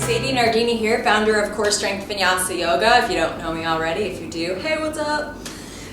Sadie Nardini here, founder of Core Strength Vinyasa Yoga. If you don't know me already, if you do, hey, what's up?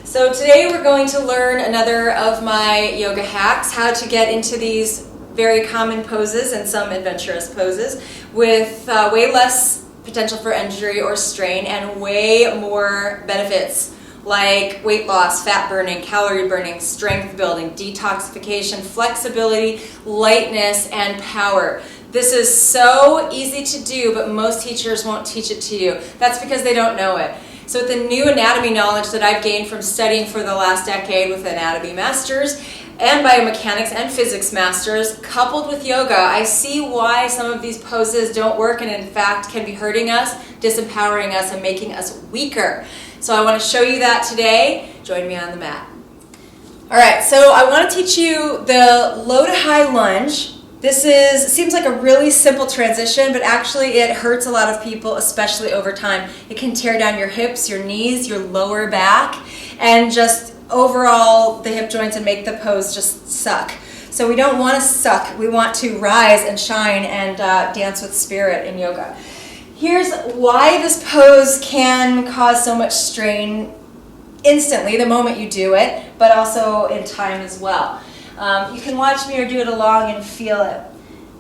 So today we're going to learn another of my yoga hacks, how to get into these very common poses and some adventurous poses with way less potential for injury or strain and way more benefits like weight loss, fat burning, calorie burning, strength building, detoxification, flexibility, lightness, and power. This is so easy to do, but most teachers won't teach it to you. That's because they don't know it. So with the new anatomy knowledge that I've gained from studying for the last decade with anatomy masters and biomechanics and physics masters, coupled with yoga, I see why some of these poses don't work and in fact can be hurting us, disempowering us, and making us weaker. So I want to show you that today. Join me on the mat. All right, so I want to teach you the low to high lunge. This seems like a really simple transition, but actually it hurts a lot of people, especially over time. It can tear down your hips, your knees, your lower back, and just overall the hip joints and make the pose just suck. So we don't want to suck. We want to rise and shine and dance with spirit in yoga. Here's why this pose can cause so much strain instantly, the moment you do it, but also in time as well. You can watch me or do it along and feel it.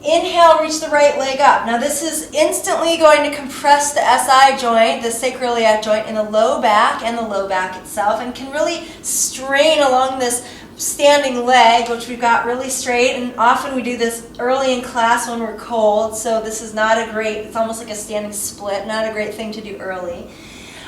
Inhale, reach the right leg up. Now this is instantly going to compress the SI joint, the sacroiliac joint in the low back and the low back itself, and can really strain along this standing leg, which we've got really straight, and often we do this early in class when we're cold, so this is not a great, it's almost like a standing split, not a great thing to do early.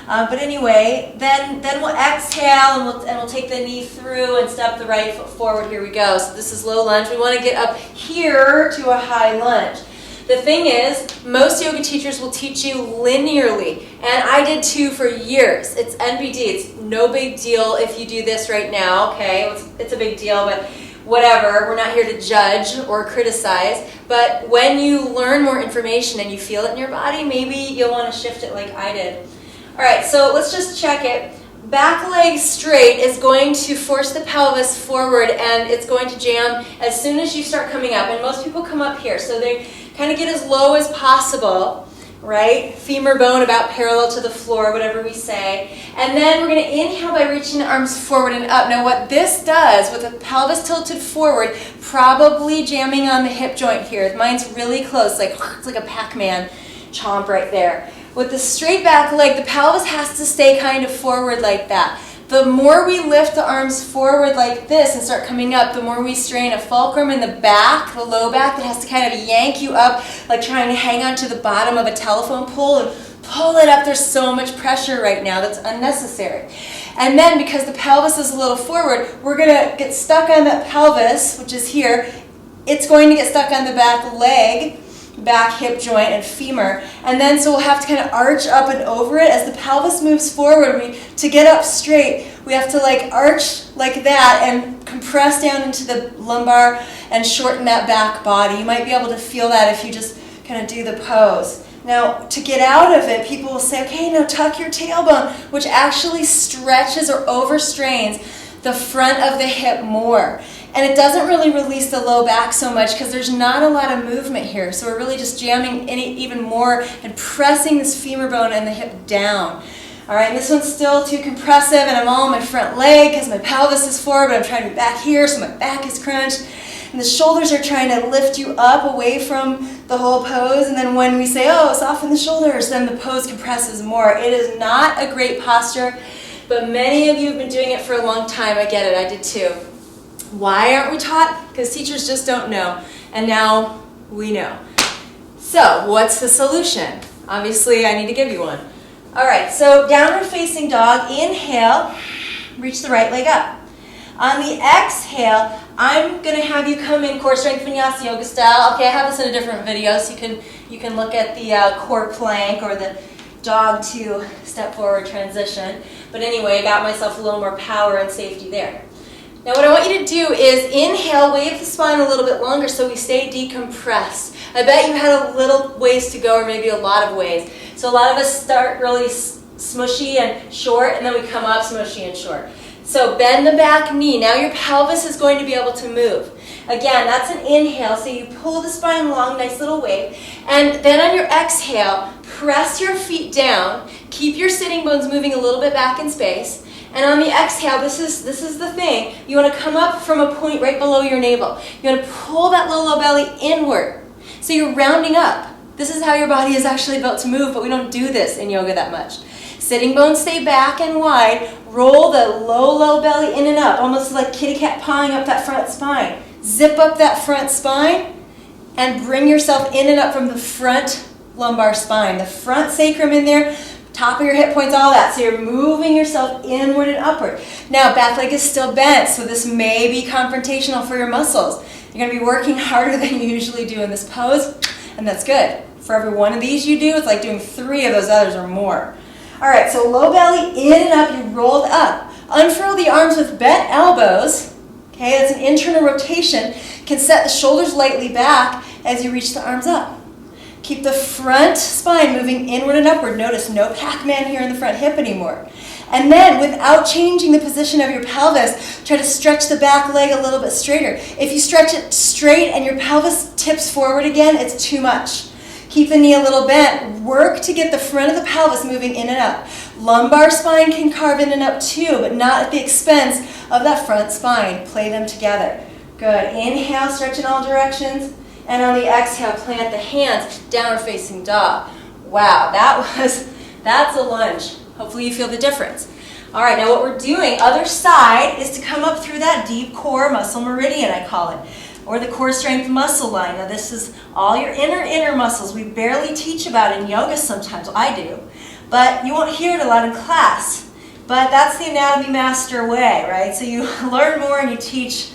But anyway, then we'll exhale and we'll take the knee through and step the right foot forward. Here we go. So this is low lunge. We want to get up here to a high lunge. The thing is, most yoga teachers will teach you linearly, and I did too for years. It's NBD. It's no big deal if you do this right now, okay? It's a big deal, but whatever. We're not here to judge or criticize. But when you learn more information and you feel it in your body, maybe you'll want to shift it like I did. All right, so let's just check it. Back leg straight is going to force the pelvis forward, and it's going to jam as soon as you start coming up. And most people come up here, so they kind of get as low as possible, right? Femur bone about parallel to the floor, whatever we say. And then we're going to inhale by reaching the arms forward and up. Now what this does, with the pelvis tilted forward, probably jamming on the hip joint here. Mine's really close, like it's like a Pac-Man chomp right there. With the straight back leg, the pelvis has to stay kind of forward like that. The more we lift the arms forward like this and start coming up, the more we strain a fulcrum in the back, the low back, that has to kind of yank you up like trying to hang on to the bottom of a telephone pole and pull it up. There's so much pressure right now that's unnecessary. And then because the pelvis is a little forward, we're going to get stuck on that pelvis, which is here. It's going to get stuck on the back leg, back hip joint and femur, and then so we'll have to kind of arch up and over it as the pelvis moves forward. To get up straight, we have to like arch like that and compress down into the lumbar and shorten that back body. You might be able to feel that if you just kind of do the pose. Now, to get out of it, people will say, okay, now tuck your tailbone, which actually stretches or overstrains the front of the hip more. And it doesn't really release the low back so much because there's not a lot of movement here. So we're really just jamming even more and pressing this femur bone and the hip down. All right, and this one's still too compressive, and I'm all on my front leg because my pelvis is forward, but I'm trying to be back here, so my back is crunched. And the shoulders are trying to lift you up away from the whole pose. And then when we say, oh, soften the shoulders, then the pose compresses more. It is not a great posture, but many of you have been doing it for a long time. I get it, I did too. Why aren't we taught? Because teachers just don't know, and now we know. So what's the solution? Obviously, I need to give you one. All right, so downward facing dog, inhale, reach the right leg up. On the exhale, I'm going to have you come in core strength vinyasa yoga style. Okay, I have this in a different video, so you can look at the core plank or the dog to step forward transition. But anyway, I got myself a little more power and safety there. Now what I want you to do is inhale, wave the spine a little bit longer so we stay decompressed. I bet you had a little ways to go, or maybe a lot of ways. So a lot of us start really smushy and short, and then we come up smushy and short. So bend the back knee. Now your pelvis is going to be able to move. Again, that's an inhale, so you pull the spine long, nice little wave. And then on your exhale, press your feet down. Keep your sitting bones moving a little bit back in space. And on the exhale, this is the thing. You want to come up from a point right below your navel. You want to pull that low belly inward. So you're rounding up. This is how your body is actually built to move, but we don't do this in yoga that much. Sitting bones stay back and wide. Roll the low belly in and up, almost like kitty cat pawing up that front spine. Zip up that front spine and bring yourself in and up from the front lumbar spine. The front sacrum in there, top of your hip points, all that. So you're moving yourself inward and upward. Now, back leg is still bent, so this may be confrontational for your muscles. You're going to be working harder than you usually do in this pose, and that's good. For every one of these you do, it's like doing 3 of those others or more. All right, so low belly in and up, you rolled up. Unfurl the arms with bent elbows. Okay, that's an internal rotation. Can set the shoulders lightly back as you reach the arms up. Keep the front spine moving inward and upward. Notice no Pac-Man here in the front hip anymore. And then, without changing the position of your pelvis, try to stretch the back leg a little bit straighter. If you stretch it straight and your pelvis tips forward again, it's too much. Keep the knee a little bent. Work to get the front of the pelvis moving in and up. Lumbar spine can carve in and up too, but not at the expense of that front spine. Play them together. Good. Inhale, stretch in all directions. And on the exhale, plant the hands, downward facing dog. Wow, that's a lunge. Hopefully you feel the difference. All right, now what we're doing, other side, is to come up through that deep core muscle meridian, I call it, or the core strength muscle line. Now this is all your inner muscles. We barely teach about in yoga sometimes. Well, I do. But you won't hear it a lot in class. But that's the anatomy master way, right? So you learn more and you teach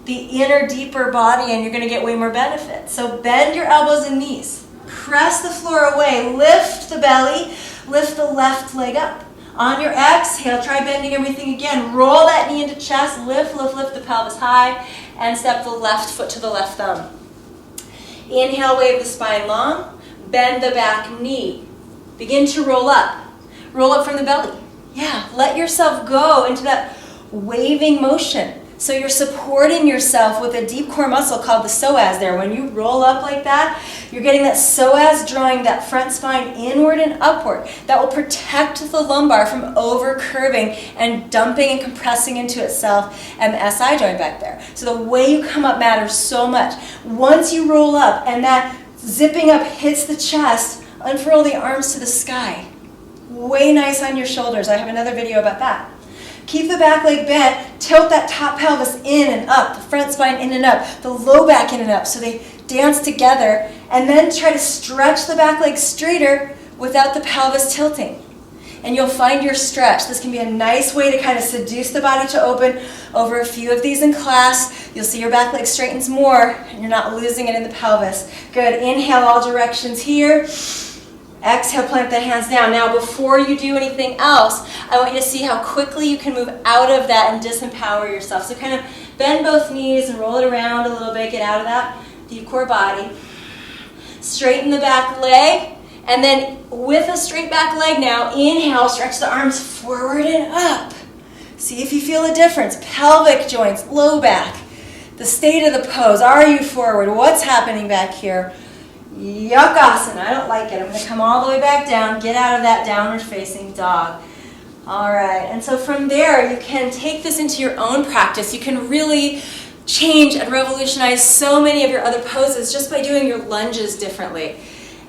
the inner, deeper body, and you're going to get way more benefit. So bend your elbows and knees. Press the floor away. Lift the belly. Lift the left leg up. On your exhale, try bending everything again. Roll that knee into chest. Lift the pelvis high. And step the left foot to the left thumb. Inhale, wave the spine long. Bend the back knee. Begin to roll up. Roll up from the belly. Yeah, let yourself go into that waving motion. So you're supporting yourself with a deep core muscle called the psoas there. When you roll up like that, you're getting that psoas drawing that front spine inward and upward. That will protect the lumbar from over curving and dumping and compressing into itself and the SI joint back there. So the way you come up matters so much. Once you roll up and that zipping up hits the chest, unfurl the arms to the sky. Way nice on your shoulders. I have another video about that. Keep the back leg bent, tilt that top pelvis in and up, the front spine in and up, the low back in and up, so they dance together, and then try to stretch the back leg straighter without the pelvis tilting. And you'll find your stretch. This can be a nice way to kind of seduce the body to open over a few of these in class. You'll see your back leg straightens more, and you're not losing it in the pelvis. Good. Inhale all directions here. Exhale, plant the hands down. Now, before you do anything else, I want you to see how quickly you can move out of that and disempower yourself. So kind of bend both knees and roll it around a little bit. Get out of that deep core body. Straighten the back leg. And then with a straight back leg now, inhale, stretch the arms forward and up. See if you feel a difference. Pelvic joints, low back. The state of the pose. Are you forward? What's happening back here? Yukkasana. I don't like it. I'm going to come all the way back down, get out of that downward facing dog. All right, and so from there you can take this into your own practice. You can really change and revolutionize so many of your other poses just by doing your lunges differently.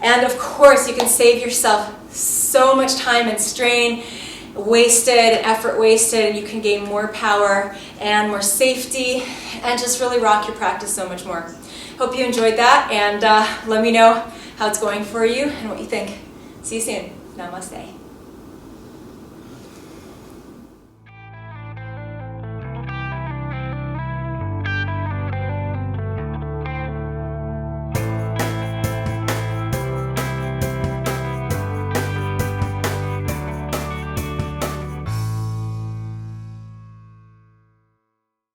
And of course you can save yourself so much time and strain wasted, effort wasted, and you can gain more power and more safety and just really rock your practice so much more. Hope you enjoyed that, and let me know how it's going for you and what you think. See you soon. Namaste.